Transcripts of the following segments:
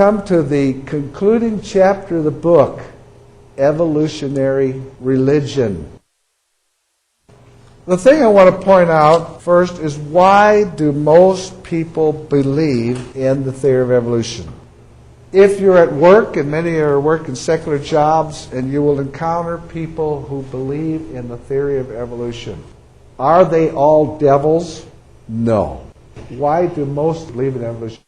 come to the concluding chapter of the book, Evolutionary Religion. The thing I want to point out first is, why do most people believe in the theory of evolution? If you're at work, and many are working secular jobs, and you will encounter people who believe in the theory of evolution. Are they all devils? No. Why do most believe in evolution?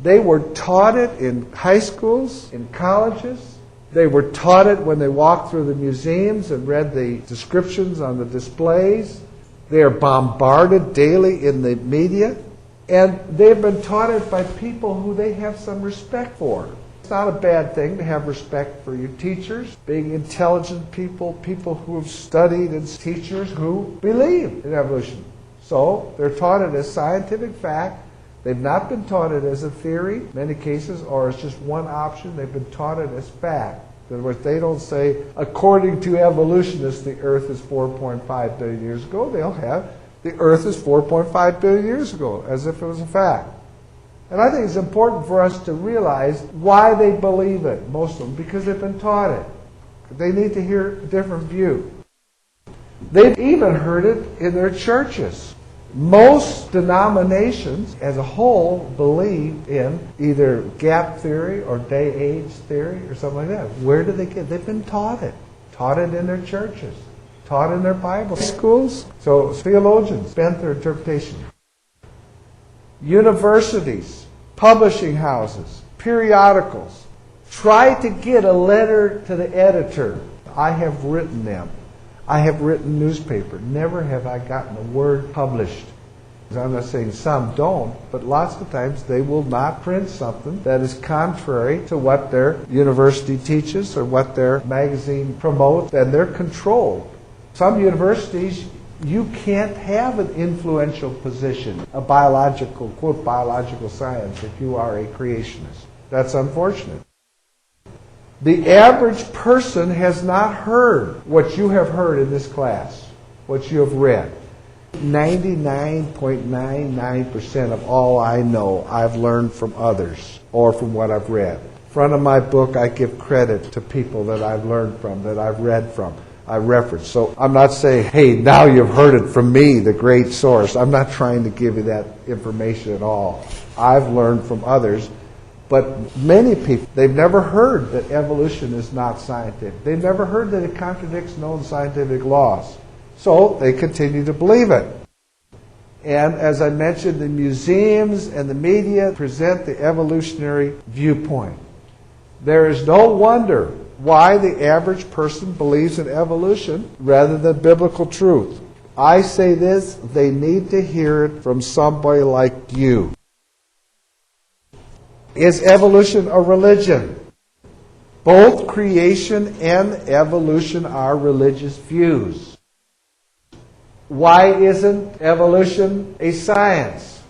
They were taught it in high schools, in colleges. They were taught it when they walked through the museums and read the descriptions on the displays. They are bombarded daily in the media. And they've been taught it by people who they have some respect for. It's not a bad thing to have respect for your teachers, being intelligent people, people who have studied, and teachers who believe in evolution. So they're taught it as scientific fact. They've not been taught it as a theory, in many cases, or as just one option. They've been taught it as fact. In other words, they don't say, according to evolutionists, the Earth is 4.5 billion years ago. They'll have, the Earth is 4.5 billion years ago, as if it was a fact. And I think it's important for us to realize why they believe it, most of them, because they've been taught it. They need to hear a different view. They've even heard it in their churches. Most denominations as a whole believe in either gap theory or day-age theory or something like that. Where do they get it? They've been taught it. Taught it in their churches. Taught in their Bible schools. So theologians bent their interpretation. Universities, publishing houses, periodicals. Try to get a letter to the editor. I have written them. I have written newspaper. Never have I gotten a word published. I'm not saying some don't, but lots of times they will not print something that is contrary to what their university teaches or what their magazine promotes, and they're controlled. Some universities, you can't have an influential position, a biological, quote, biological science, if you are a creationist. That's unfortunate. The average person has not heard what you have heard in this class, what you have read. 99.99% of all I know, I've learned from others or from what I've read. Front of my book, I give credit to people that I've learned from, that I've read from, I reference. So I'm not saying, hey, now you've heard it from me, the great source. I'm not trying to give you that information at all. I've learned from others. But many people, they've never heard that evolution is not scientific. They've never heard that it contradicts known scientific laws. So they continue to believe it. And as I mentioned, the museums and the media present the evolutionary viewpoint. There is no wonder why the average person believes in evolution rather than biblical truth. I say this, they need to hear it from somebody like you. Is evolution a religion? Both creation and evolution are religious views. Why isn't evolution a science?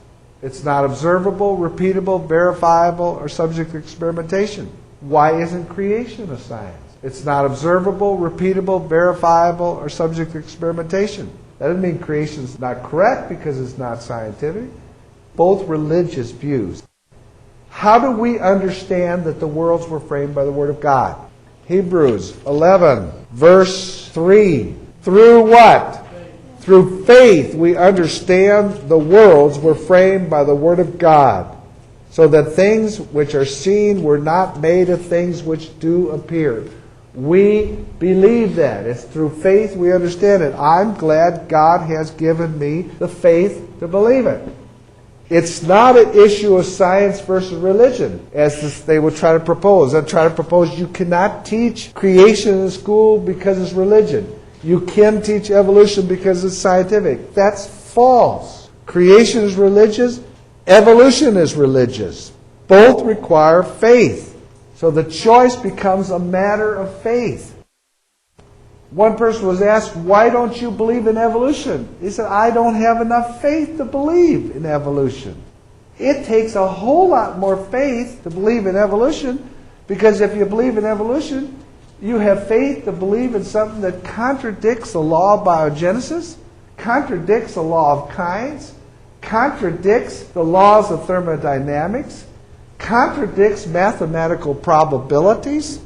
It's not observable, repeatable, verifiable, or subject to experimentation. Why isn't creation a science? It's not observable, repeatable, verifiable, or subject to experimentation. That doesn't mean creation is not correct because it's not scientific. Both religious views. How do we understand that the worlds were framed by the Word of God? Hebrews 11, verse 3. Through what? Through faith we understand the worlds were framed by the Word of God, so that things which are seen were not made of things which do appear. We believe that. It's through faith we understand it. I'm glad God has given me the faith to believe it. It's not an issue of science versus religion, as they would try to propose. They'll try to propose you cannot teach creation in school because it's religion. You can teach evolution because it's scientific. That's false. Creation is religious. Evolution is religious. Both require faith. So the choice becomes a matter of faith. One person was asked, why don't you believe in evolution? He said, I don't have enough faith to believe in evolution. It takes a whole lot more faith to believe in evolution, because if you believe in evolution, you have faith to believe in something that contradicts the law of biogenesis, contradicts the law of kinds, contradicts the laws of thermodynamics, contradicts mathematical probabilities,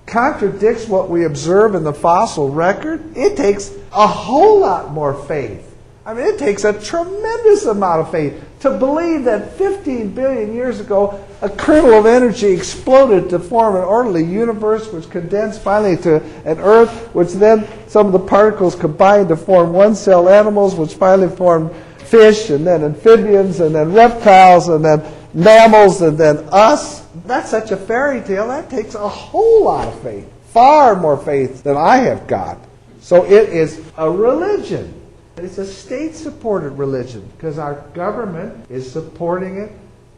contradicts what we observe in the fossil record. It takes a whole lot more faith. I mean, it takes a tremendous amount of faith to believe that 15 billion years ago, a kernel of energy exploded to form an orderly universe, which condensed finally to an Earth, which then some of the particles combined to form one-cell animals, which finally formed fish, and then amphibians, and then reptiles, and then mammals, and then us. That's such a fairy tale. That takes a whole lot of faith, far more faith than I have got. So it is a religion. It's a state-supported religion because our government is supporting it,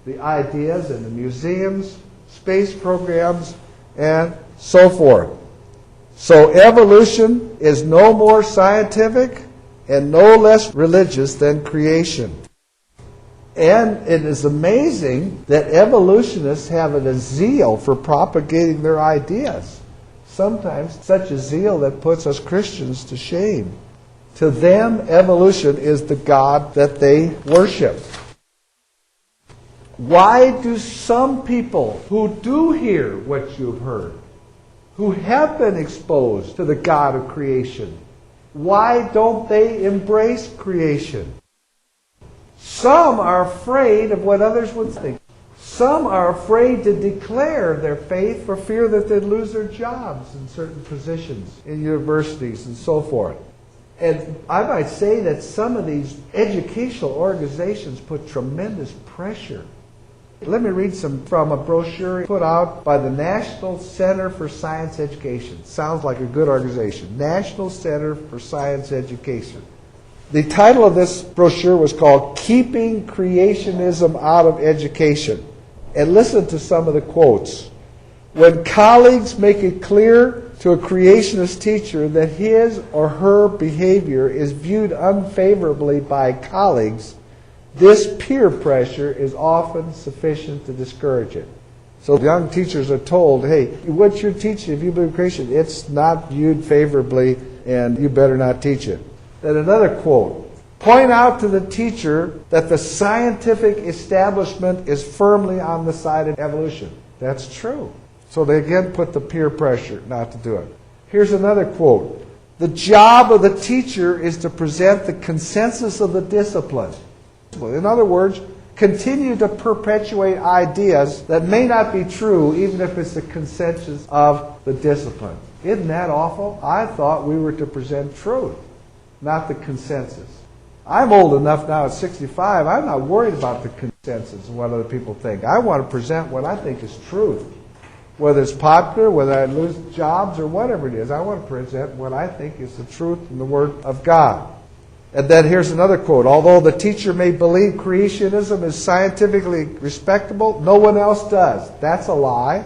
the ideas and the museums, space programs, and so forth. So evolution is no more scientific and no less religious than creation. And it is amazing that evolutionists have a zeal for propagating their ideas. Sometimes such a zeal that puts us Christians to shame. To them, evolution is the God that they worship. Why do some people who do hear what you've heard, who have been exposed to the God of creation, why don't they embrace creation? Some are afraid of what others would think. Some are afraid to declare their faith for fear that they'd lose their jobs in certain positions in universities and so forth. And I might say that some of these educational organizations put tremendous pressure. Let me read some from a brochure put out by the National Center for Science Education. Sounds like a good organization. National Center for Science Education. The title of this brochure was called Keeping Creationism Out of Education. And listen to some of the quotes. When colleagues make it clear to a creationist teacher that his or her behavior is viewed unfavorably by colleagues, this peer pressure is often sufficient to discourage it. So young teachers are told, hey, what you're teaching, if you believe in creation, it's not viewed favorably and you better not teach it. Then another quote, point out to the teacher that the scientific establishment is firmly on the side of evolution. That's true. So they again put the peer pressure not to do it. Here's another quote. The job of the teacher is to present the consensus of the discipline. In other words, continue to perpetuate ideas that may not be true even if it's the consensus of the discipline. Isn't that awful? I thought we were to present truth, not the consensus. I'm old enough now at 65, I'm not worried about the consensus and what other people think. I want to present what I think is truth. Whether it's popular, whether I lose jobs or whatever it is, I want to present what I think is the truth in the Word of God. And then here's another quote. Although the teacher may believe creationism is scientifically respectable, no one else does. That's a lie.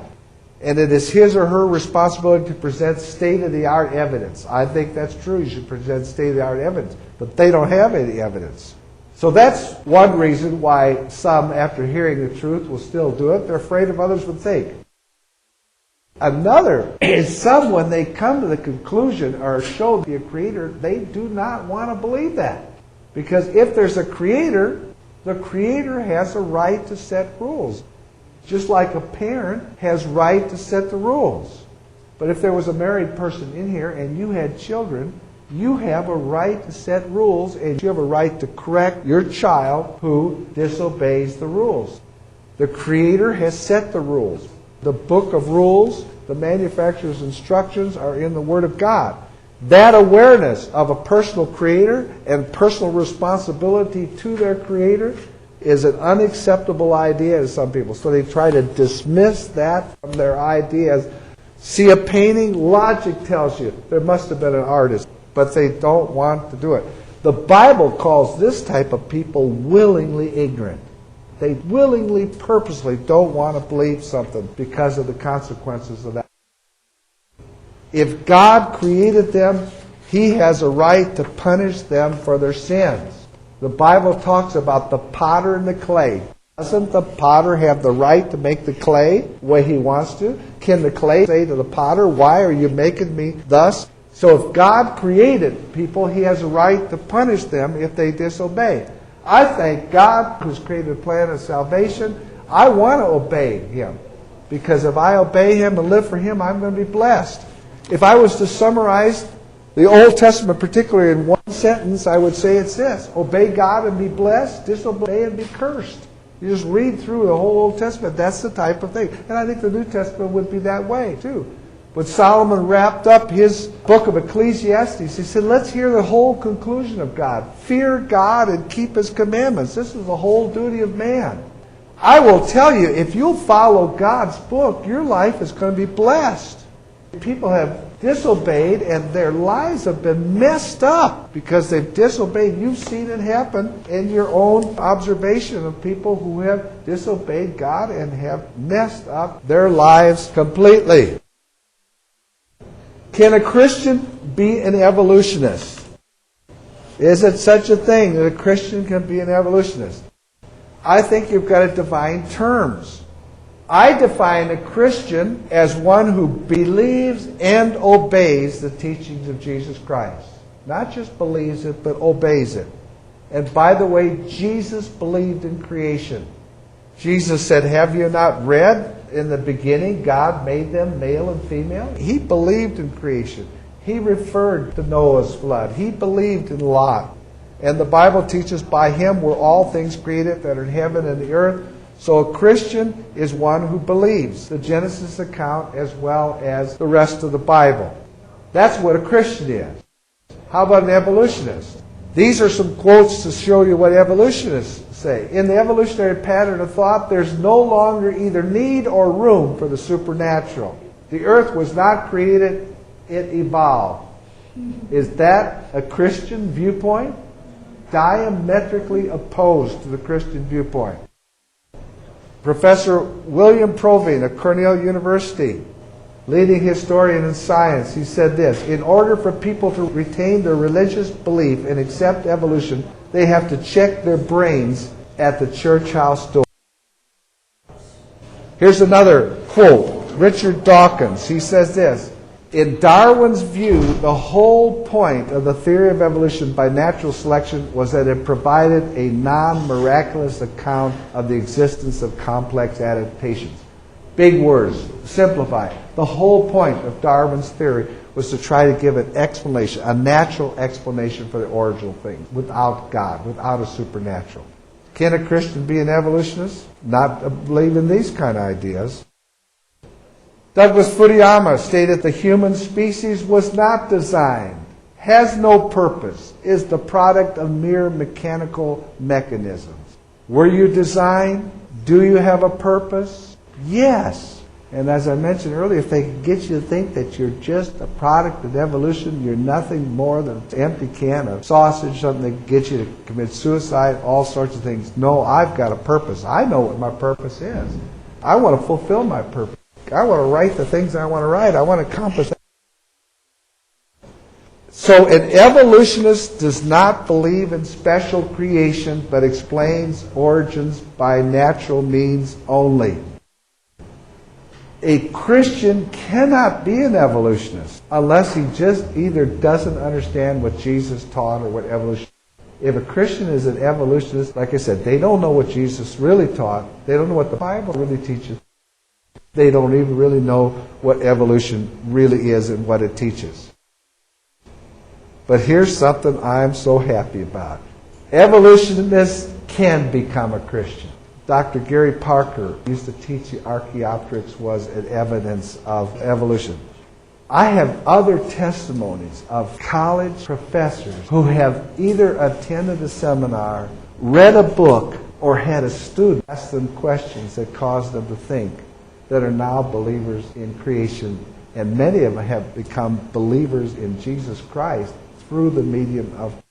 And it is his or her responsibility to present state-of-the-art evidence. I think that's true. You should present state-of-the-art evidence. But they don't have any evidence. So that's one reason why some, after hearing the truth, will still do it. They're afraid of others would think. Another is some, when they come to the conclusion or are shown to be a creator, they do not want to believe that. Because if there's a creator, the creator has a right to set rules. Just like a parent has right to set the rules. But if there was a married person in here and you had children, you have a right to set rules and you have a right to correct your child who disobeys the rules. The creator has set the rules. The book of rules, the manufacturer's instructions are in the Word of God. That awareness of a personal creator and personal responsibility to their creator is an unacceptable idea to some people. So they try to dismiss that from their ideas. See a painting, logic tells you there must have been an artist, but they don't want to do it. The Bible calls this type of people willingly ignorant. They willingly, purposely don't want to believe something because of the consequences of that. If God created them, He has a right to punish them for their sins. The Bible talks about the potter and the clay. Doesn't the potter have the right to make the clay the way he wants to? Can the clay say to the potter, why are you making me thus? So if God created people, He has a right to punish them if they disobey. I thank God who's created a plan of salvation. I want to obey him. Because if I obey him and live for him, I'm going to be blessed. If I was to summarize the Old Testament, particularly in one sentence, I would say it's this: obey God and be blessed, disobey and be cursed. You just read through the whole Old Testament. That's the type of thing. And I think the New Testament would be that way too. When Solomon wrapped up his book of Ecclesiastes, he said, let's hear the whole conclusion of God. Fear God and keep his commandments. This is the whole duty of man. I will tell you, if you'll follow God's book, your life is going to be blessed. People have disobeyed and their lives have been messed up because they've disobeyed. You've seen it happen in your own observation of people who have disobeyed God and have messed up their lives completely. Can a Christian be an evolutionist? Is it such a thing that a Christian can be an evolutionist? I think you've got to define terms. I define a Christian as one who believes and obeys the teachings of Jesus Christ. Not just believes it, but obeys it. And by the way, Jesus believed in creation. Jesus said, have you not read in the beginning God made them male and female? He believed in creation. He referred to Noah's flood. He believed in Lot. And the Bible teaches by him were all things created that are in heaven and the earth. So a Christian is one who believes the Genesis account as well as the rest of the Bible. That's what a Christian is. How about an evolutionist? These are some quotes to show you what evolutionists say. In the evolutionary pattern of thought, there's no longer either need or room for the supernatural. The earth was not created, it evolved. Is that a Christian viewpoint? Diametrically opposed to the Christian viewpoint. Professor William Provine of Cornell University, leading historian in science, he said this: in order for people to retain their religious belief and accept evolution, they have to check their brains at the church house door. Here's another quote. Richard Dawkins, he says this: in Darwin's view, the whole point of the theory of evolution by natural selection was that it provided a non-miraculous account of the existence of complex adaptations. Big words, simplify. The whole point of Darwin's theory was to try to give an explanation, a natural explanation for the original things, without God, without a supernatural. Can a Christian be an evolutionist? Not believe in these kind of ideas. Douglas Fukuyama stated the human species was not designed, has no purpose, is the product of mere mechanical mechanisms. Were you designed? Do you have a purpose? Yes. And as I mentioned earlier, if they could get you to think that you're just a product of evolution, you're nothing more than an empty can of sausage, something that gets you to commit suicide, all sorts of things. No, I've got a purpose. I know what my purpose is. I want to fulfill my purpose. I want to write the things I want to write. I want to accomplish that. So an evolutionist does not believe in special creation, but explains origins by natural means only. A Christian cannot be an evolutionist unless he just either doesn't understand what Jesus taught or what evolution. If a Christian is an evolutionist, like I said, they don't know what Jesus really taught. They don't know what the Bible really teaches. They don't even really know what evolution really is and what it teaches. But here's something I'm so happy about. Evolutionists can become a Christian. Dr. Gary Parker used to teach the Archaeopteryx was an evidence of evolution. I have other testimonies of college professors who have either attended a seminar, read a book, or had a student ask them questions that caused them to think, that are now believers in creation, and many of them have become believers in Jesus Christ through the medium of